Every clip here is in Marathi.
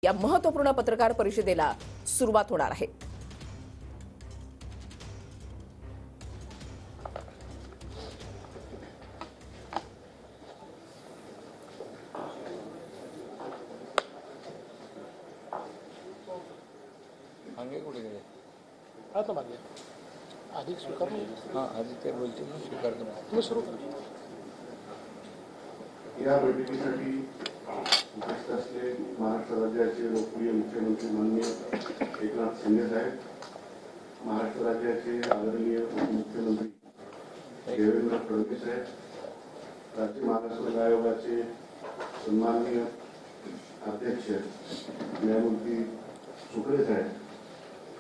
या महत्त्वपूर्ण पत्रकार परिषदेला सुरुवात होणार आहे। मागे कुठे गेले? आता मागे अधिक स्वीकार हां आधी ते बोलतील ना स्वीकार करा तुम्ही सुरू करा। या बैठकीसाठी उपस्थित असलेले महाराष्ट्र राज्याचे लोकप्रिय मुख्यमंत्री माननीय एकनाथ शिंदे साहेब, महाराष्ट्र राज्याचे आदरणीय उपमुख्यमंत्री देवेंद्र फडणवीस साहेब, राज्य मागासवर्ग आयोगाचे सन्माननीय अध्यक्ष न्यायमूर्ती सुकरे साहेब,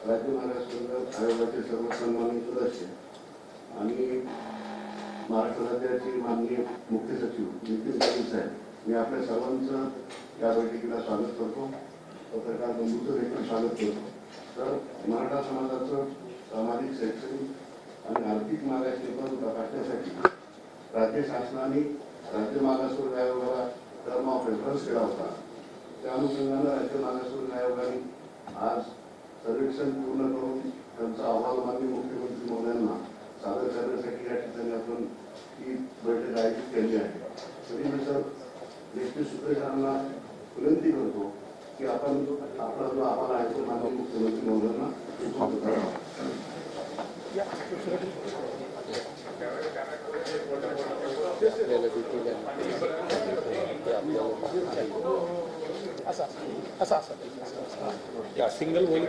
राज्य मागासवर्ग आयोगाचे सर्व सन्माननीय सदस्य आणि महाराष्ट्र राज्याचे माननीय मुख्य सचिव नितीन पाटील साहेब, मी आपल्या सर्वांचं या बैठकीला स्वागत करतो। पत्रकार बंधूंचं देखील स्वागत करतो। तर मराठा समाजाचं सामाजिक, शैक्षणिक आणि आर्थिक मागासलेपण तपासण्यासाठी राज्य शासनाने राज्य मागासवर्ग आयोगाला टर्म ऑफ रेफरन्स केला होता। त्या अनुषंगाने राज्य मागासवर्ग आयोगाने आज सर्वेक्षण पूर्ण करून त्यांचा अहवाल माननीय मुख्यमंत्री महोदयांना सादर करण्यासाठी या ठिकाणी आपण ही बैठक आयोजित केली आहे। तरी मी सर देशमुख सूत्रधारांना विनंती करतो की आपण आपला जो अहवाल आहे तो माननीय मुख्यमंत्री महोदयांना सुपूर्द करावा। सिंगल बोल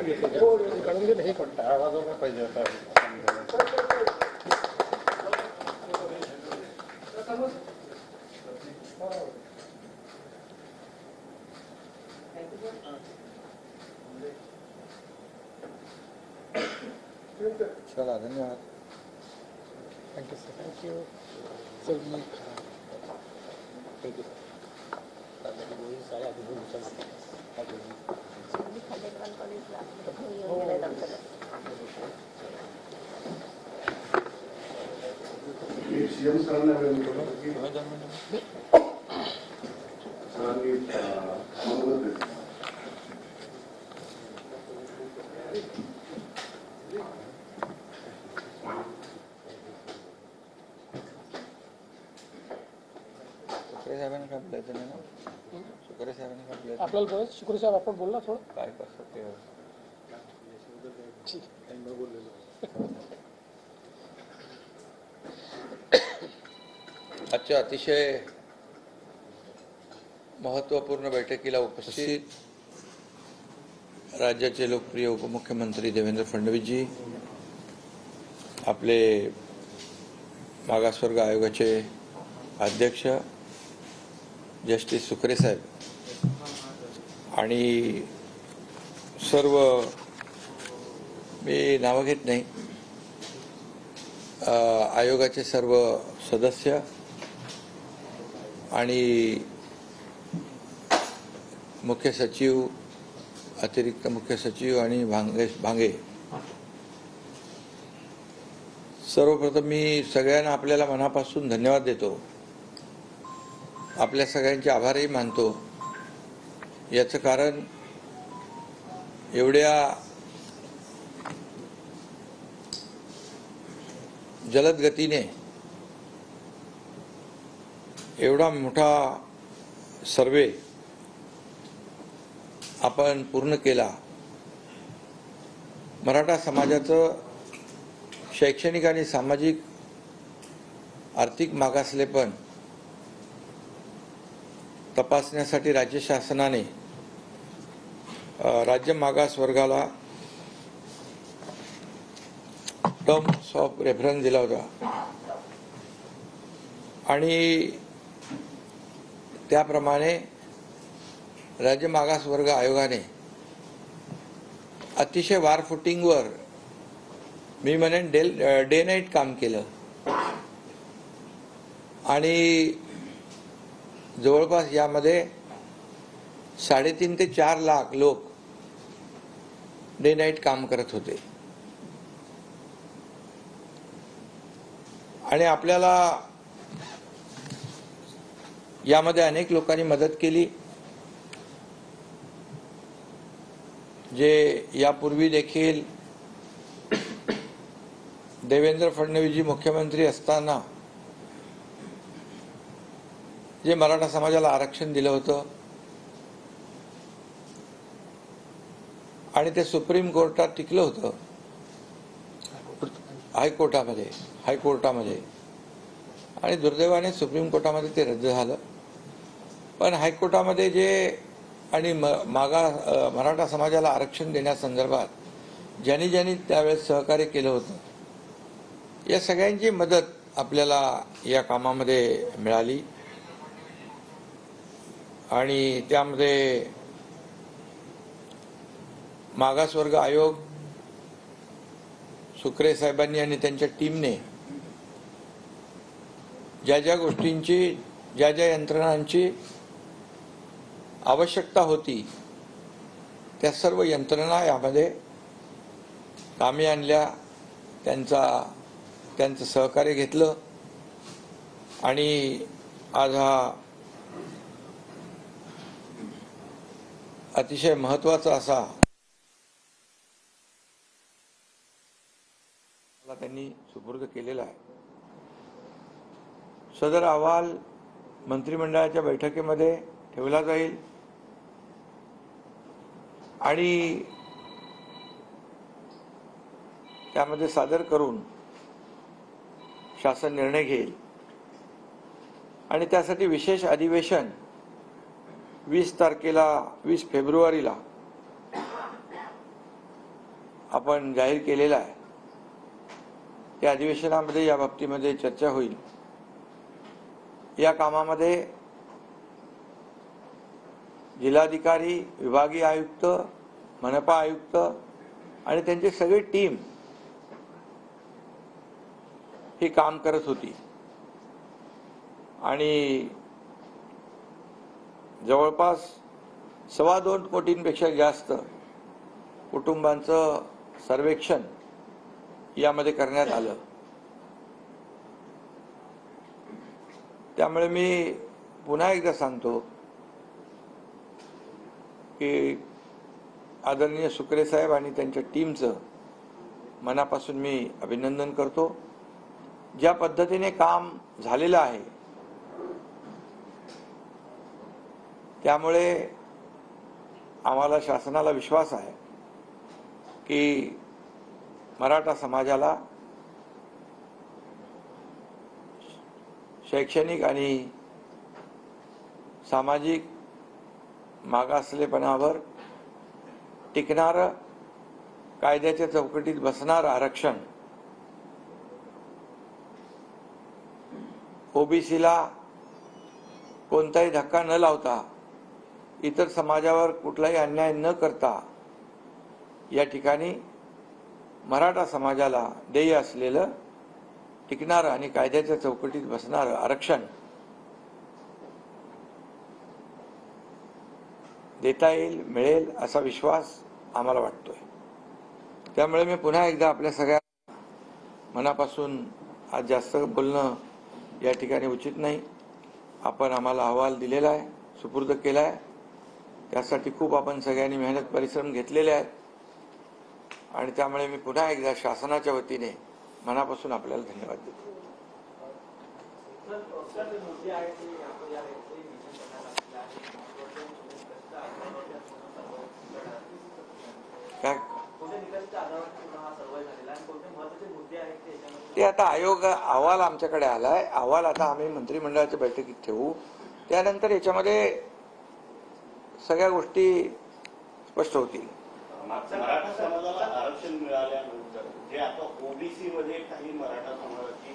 काढून घे हे कोणता आवाज पाहिजे आता चला धन्यवाद। थँक्यू सर थँक्यू सर मी थँक्यू सीएम सरांना विनंती की सरांनी मनोगत सुकरे साहेबांनी काय बोलायचं नाही ना? सुकरे साहेबांनी काय बोलायचं? आपल्याला बोलायचं शुक्र साहेब आपण बोलला थोडं काय कसं ते आजच्या अतिशय महत्त्वपूर्ण बैठकीला उपस्थित राज्याचे लोकप्रिय उपमुख्यमंत्री देवेंद्र फडणवीसजी, आपले मागासवर्ग आयोगाचे अध्यक्ष जस्टिस सुकरे साहेब आणि सर्व, मी नावं घेत नाही, आयोगाचे सर्व सदस्य आणि मुख्य सचिव, अतिरिक्त मुख्य सचिव आणि भांगे, सर्वप्रथम मी सगळ्यांना आपल्याला मनापासून धन्यवाद देतो। आपल्या सगळ्यांचे आभारही मानतो। याचं कारण एवढ्या जलद गतीने एवढा मोठा सर्वे आपण पूर्ण केला। मराठा समाजाचं शैक्षणिक आणि सामाजिक आर्थिक मागासलेपण तपासण्यासाठी राज्य शासनाने राज्य मागास वर्गाला टर्म्स ऑफ रेफरन्स दिला होता आणि त्याप्रमाणे राज्य मागास वर्ग आयोगाने अतिशय वारफुटिंगवर, मी म्हणेन डे नाईट काम केलं आणि जवळपास यामध्ये 3.5 ते 4 लाख लोक डे नाईट काम करत होते आणि आपल्याला यामध्ये अनेक लोकांनी मदत केली। जे यापूर्वी देखील देवेंद्र फडणवीसजी मुख्यमंत्री असताना जे मराठा समाजाला आरक्षण दिलं होतं आणि ते सुप्रीम कोर्टात टिकलं होतं, हायकोर्टामध्ये आणि दुर्दैवाने सुप्रीम कोर्टामध्ये ते रद्द झालं. पण हायकोर्टामध्ये जे आणि मराठा समाजाला आरक्षण देण्यासंदर्भात ज्यांनी त्यावेळेस सहकार्य केलं होतं, या सगळ्यांची मदत आपल्याला या कामामध्ये मिळाली. आणि त्यामध्ये मागासवर्ग आयोग, सुक्रे साहेबांनी आणि त्यांच्या टीमने ज्या गोष्टींची, ज्या यंत्रणांची आवश्यकता होती, त्या सर्व यंत्रणा यामध्ये कामी आणल्या, त्यांचं सहकार्य घेतलं आणि आज हा अतिशय महत्त्वाचा असा त्यांनी सुपूर्द केलेला आहे. सदर अहवाल मंत्रिमंडळाच्या बैठकीमध्ये ठेवला जाईल आणि त्यामध्ये सादर करून शासन निर्णय घेईल आणि त्यासाठी विशेष अधिवेशन 20 फेब्रुवारीला आपण जाहीर केलेला आहे. त्या अधिवेशनामध्ये या बाबतीमध्ये चर्चा होईल. या कामामध्ये जिल्हाधिकारी, विभागीय आयुक्त, मनपा आयुक्त आणि त्यांची सगळी टीम ही काम करत होती आणि जवळपास 2.25 कोटींपेक्षा जास्त कुटुंबांचं सर्वेक्षण यामध्ये करण्यात आलं. त्यामुळे मी पुन्हा एकदा सांगतो की आदरणीय सुक्रे साहेब आणि त्यांच्या टीमचं मनापासून मी अभिनंदन करतो. ज्या पद्धतीने काम झालेलं आहे त्यामुळे आम्हाला शासनाला विश्वास आहे की मराठा समाजाला शैक्षणिक आणि सामाजिक मागासलेपणावर टिकणारं, कायद्याच्या चौकटीत बसणारं आरक्षण ओबीसीला कोणताही धक्का न लावता, इतर समाजावर कुठलाही अन्याय न करता या ठिकाणी मराठा समाजाला देय असलेलं टिकणारं आणि कायद्याच्या चौकटीत बसणारं आरक्षण देता येईल, मिळेल असा विश्वास आम्हाला वाटतोय. त्यामुळे मी पुन्हा एकदा आपल्या सगळ्या मनापासून आज जास्त बोलणं या ठिकाणी उचित नाही. आपण आम्हाला अहवाल दिलेला आहे, सुपूर्द केला आहे, त्यासाठी खूप आपण सगळ्यांनी मेहनत परिश्रम घेतलेले आहेत आणि त्यामुळे मी पुन्हा एकदा शासनाच्या वतीने मनापासून आपल्याला धन्यवाद देतो. काय ते आता आयोग अहवाल आमच्याकडे आलाय, अहवाल आता आम्ही मंत्रिमंडळाच्या बैठकीत ठेवू. त्यानंतर याच्यामध्ये सगळ्या गोष्टी स्पष्ट होतील. मराठा समाजाला आरक्षण मिळाल्यानंतर जे आता ओबीसी मध्ये काही मराठा समाजाची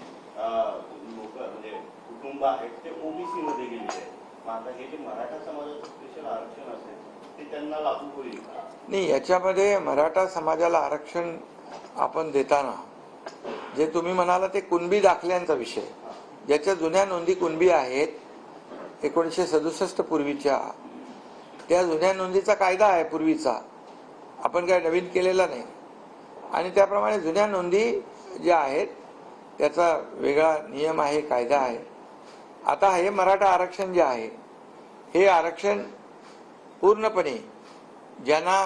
लोक म्हणजे कुटुंब आहेत ते ओबीसी मध्ये गेलेले आहेत. आता हे जे मराठा समाजाचं स्पेशल आरक्षण असेल ते त्यांना लागू होईल का? नाही, याच्यामध्ये मराठा समाजाला आरक्षण आपण देताना जे तुम्ही म्हणाला ते कुणबी दाखल्यांचा विषय, ज्याच्या जुन्या नोंदी कुणबी आहेत 1967 पूर्वीच्या, त्या जुन्या नोंदीचा कायदा आहे पूर्वीचा, आपण काय नवीन केलेला नाही. आणि त्याप्रमाणे जुन्या नोंदी ज्या आहेत त्याचा वेगळा नियम आहे, कायदा आहे. आता हे मराठा आरक्षण जे आहे हे आरक्षण पूर्णपणे ज्यांना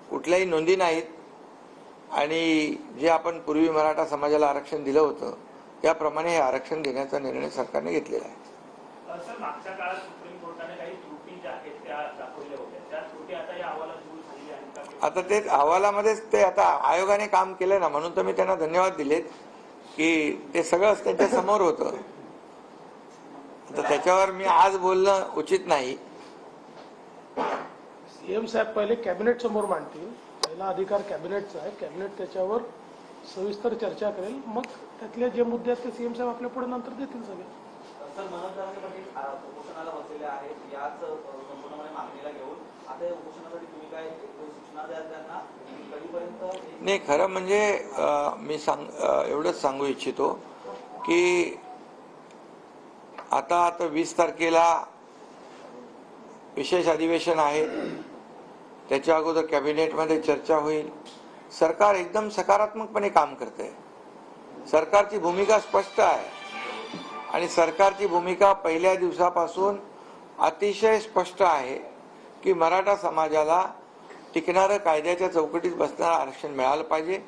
कुठल्याही नोंदी नाहीत आणि जे आपण पूर्वी मराठा समाजाला आरक्षण दिलं होतं त्याप्रमाणे हे आरक्षण देण्याचा निर्णय सरकारने घेतलेला आहे. सर, मागच्या काळात सुप्रीम कोर्टाने काही त्रुटी ज्या आहेत त्या दाखवल्या होत्या, त्या त्रुटी आता या अहवालात दूर झालेल्या आहेत का? आता ते अहवालामध्येच ते आता आयोगाने काम केलं ना, म्हणून तर मी त्यांना धन्यवाद दिलेत की ते सगळंच त्यांच्या समोर होतं. तर त्याच्यावर मी आज बोलणं उचित नाही. सीएम साहेब पहिले कॅबिनेट समोर मांडतील, पहिला अधिकार कॅबिनेटचा आहे, कॅबिनेट त्याच्यावर सविस्तर चर्चा करेल, मग त्यातले जे मुद्दे आहेत ते सीएम साहेब आपल्या पुढे नंतर देतील सगळे. सर, मनोज जरांगे पाटील उपोषणाला बसलेले आहेत. याच संपूर्णपणे मागणीला घेऊन आता या उपोषणासाठी तुम्ही काय सूचना द्याल त्यांना? कधीपर्यंत? नाही, खरं म्हणजे मी एवढंच सांगू इच्छितो की आता 20 तारखेला विशेष अधिवेशन आहे. त्याच्या अगोदर कॅबिनेटमध्ये चर्चा होईल. सरकार एकदम सकारात्मकपणे काम करते. सरकारची भूमिका स्पष्ट आहे आणि सरकारची भूमिका पहिल्या दिवसापासून अतिशय स्पष्ट आहे की मराठा समाजाला टिकणारं कायद्याच्या चौकटीत बसणारं आरक्षण मिळालं पाहिजे.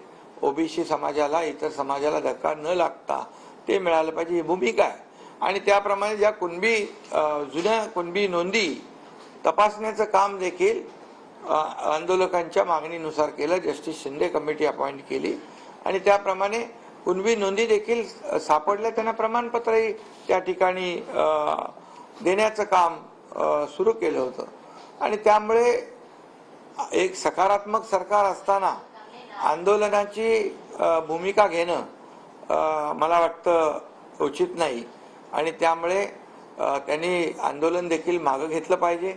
ओबीसी समाजाला, इतर समाजाला धक्का न लागता ते मिळालं पाहिजे, ही भूमिका आहे. आणि त्याप्रमाणे ज्या जुन्या कुणबी नोंदी तपासण्याचं काम देखील आंदोलकांच्या मागणीनुसार केलं. जस्टिस शिंदे कमिटी अपॉइंट केली आणि त्याप्रमाणे कुणबी नोंदी देखील सापडल्या, त्यांना प्रमाणपत्रही त्या ठिकाणी देण्याचं काम सुरू केलं होतं. आणि त्यामुळे एक सकारात्मक सरकार असताना आंदोलनाची भूमिका घेणं मला वाटतं उचित नाही आणि त्यामुळे त्यांनी आंदोलन देखील मागं घेतलं पाहिजे.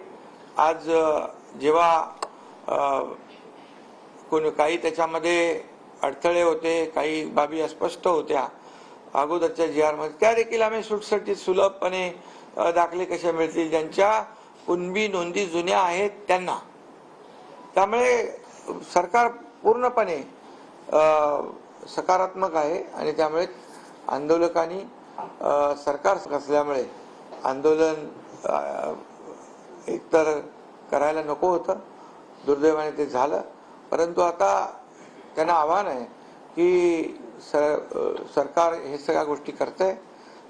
आज जेव्हा काही त्याच्यामध्ये अडथळे होते, काही बाबी अस्पष्ट होत्या अगोदरच्या GR मध्ये, त्या देखील आम्ही सुटसुटीत सुलभपणे दाखले कसे मिळतील ज्यांच्या कुणबी नोंदी जुन्या आहेत त्यांना. त्यामुळे सरकार पूर्णपणे सकारात्मक आहे आणि त्यामुळे आंदोलकांनी सरकार असल्यामुळे आंदोलन एकतर करायला नको होतं, दुर्दैवाने ते झालं. परंतु आता त्यांना आव्हान आहे की सरकार हे सगळ्या गोष्टी करतंय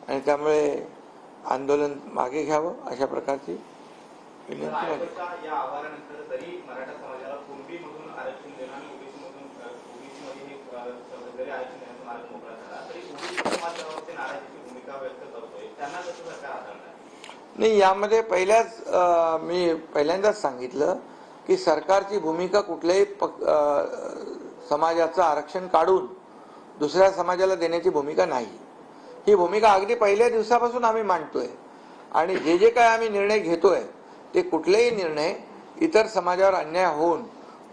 आणि त्यामुळे आंदोलन मागे घ्यावं अशा प्रकारची विनंती आहे. या अहवालानंतर तरी मराठा समाजाला कुणबीमधून आरक्षण देणं आणि ओबीसीमध्ये जरी आरक्षण देण्याचा मार्ग मोकळा झाला तरी ओबीसी समाज त्याबाबत नाराजीची भूमिका व्यक्त करतोय, त्यांना कसं सरकार हाताळणार? नाही, यामध्ये मी पहिल्यांदाच सांगितलं की सरकारची भूमिका कुठल्याही समाजाचं आरक्षण काढून दुसऱ्या समाजाला देण्याची भूमिका नाही. ही भूमिका अगदी पहिल्या दिवसापासून आम्ही मांडतोय आणि जे काय आम्ही निर्णय घेतोय ते कुठलेही निर्णय इतर समाजावर अन्याय होऊन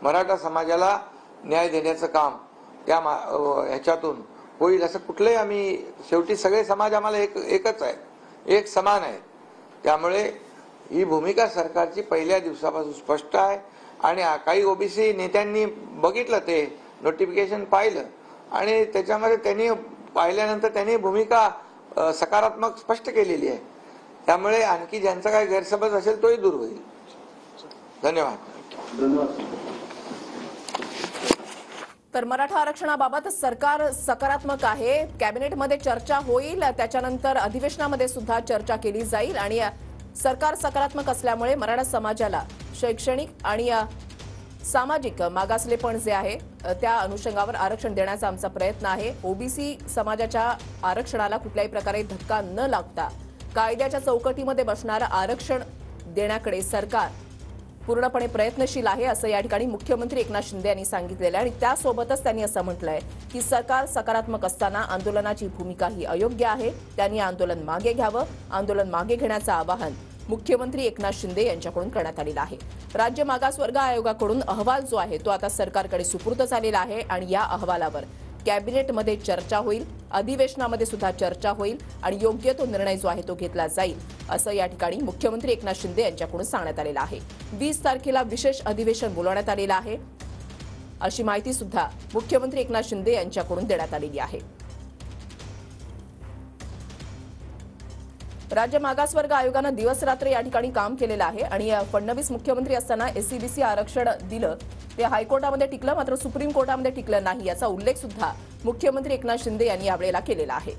मराठा समाजाला न्याय देण्याचं काम त्या ह्याच्यातून होईल असं कुठलंही आम्ही, शेवटी सगळे समाज आम्हाला एकच आहेत, एक समान आहेत. त्यामुळे ही भूमिका सरकारची पहिल्या दिवसापासून स्पष्ट आहे आणि काही ओबीसी नेत्यांनी बघितलं, ते नोटिफिकेशन पाहिलं आणि त्याच्यामध्ये त्यांनी पाहिल्यानंतर त्यांनी भूमिका सकारात्मक स्पष्ट केलेली आहे. त्यामुळे आणखी ज्यांचा काही गैरसमज असेल तोही दूर होईल. धन्यवाद. तर मराठा आरक्षणाबाबत सरकार सकारात्मक आहे. कॅबिनेटमध्ये चर्चा होईल, त्याच्यानंतर अधिवेशनामध्ये सुद्धा चर्चा केली जाईल आणि सरकार सकारात्मक असल्यामुळे मराठा समाजाला शैक्षणिक आणि सामाजिक मागासलेपण जे आहे त्या अनुषंगावर आरक्षण देण्याचा आमचा प्रयत्न आहे. ओबीसी समाजाच्या आरक्षणाला कुठल्याही प्रकारे धक्का न लागता कायद्याच्या चौकटीमध्ये बसणारं आरक्षण देण्याकडे सरकार पूर्णपणे प्रयत्नशील आहे असं या ठिकाणी मुख्यमंत्री एकनाथ शिंदे यांनी सांगितलेलं आहे. आणि त्यासोबतच त्यांनी असं म्हटलंय की सरकार सकारात्मक असताना आंदोलनाची भूमिका ही अयोग्य आहे. त्यांनी आंदोलन मागे घ्यावं. आंदोलन मागे घेण्याचं आवाहन मुख्यमंत्री एकनाथ शिंदे यांच्याकडून करण्यात आलेलं आहे. राज्य मागासवर्ग आयोगाकडून अहवाल जो आहे तो आता सरकारकडे सुपूर्द झालेला आहे आणि या अहवालावर कॅबिनेटमध्ये चर्चा होईल, अधिवेशनामध्ये सुद्धा चर्चा होईल आणि योग्य तो निर्णय जो आहे तो घेतला जाईल असं या ठिकाणी मुख्यमंत्री एकनाथ शिंदे यांच्याकडून सांगण्यात आलेलं आहे. 20 तारखेला विशेष अधिवेशन बोलवण्यात आलेलं आहे अशी माहिती सुद्धा मुख्यमंत्री एकनाथ शिंदे यांच्याकडून देण्यात आलेली आहे. राज्य मागासवर्ग आयोगानं दिवस रात्र या ठिकाणी काम केलेलं आहे आणि फडणवीस मुख्यमंत्री असताना एससीबीसी आरक्षण दिलं ते हायकोर्टामध्ये टिकलं, मात्र सुप्रीम कोर्टामध्ये टिकलं नाही, याचा उल्लेख सुद्धा मुख्यमंत्री एकनाथ शिंदे यांनी यावेळेला केलेला आहे.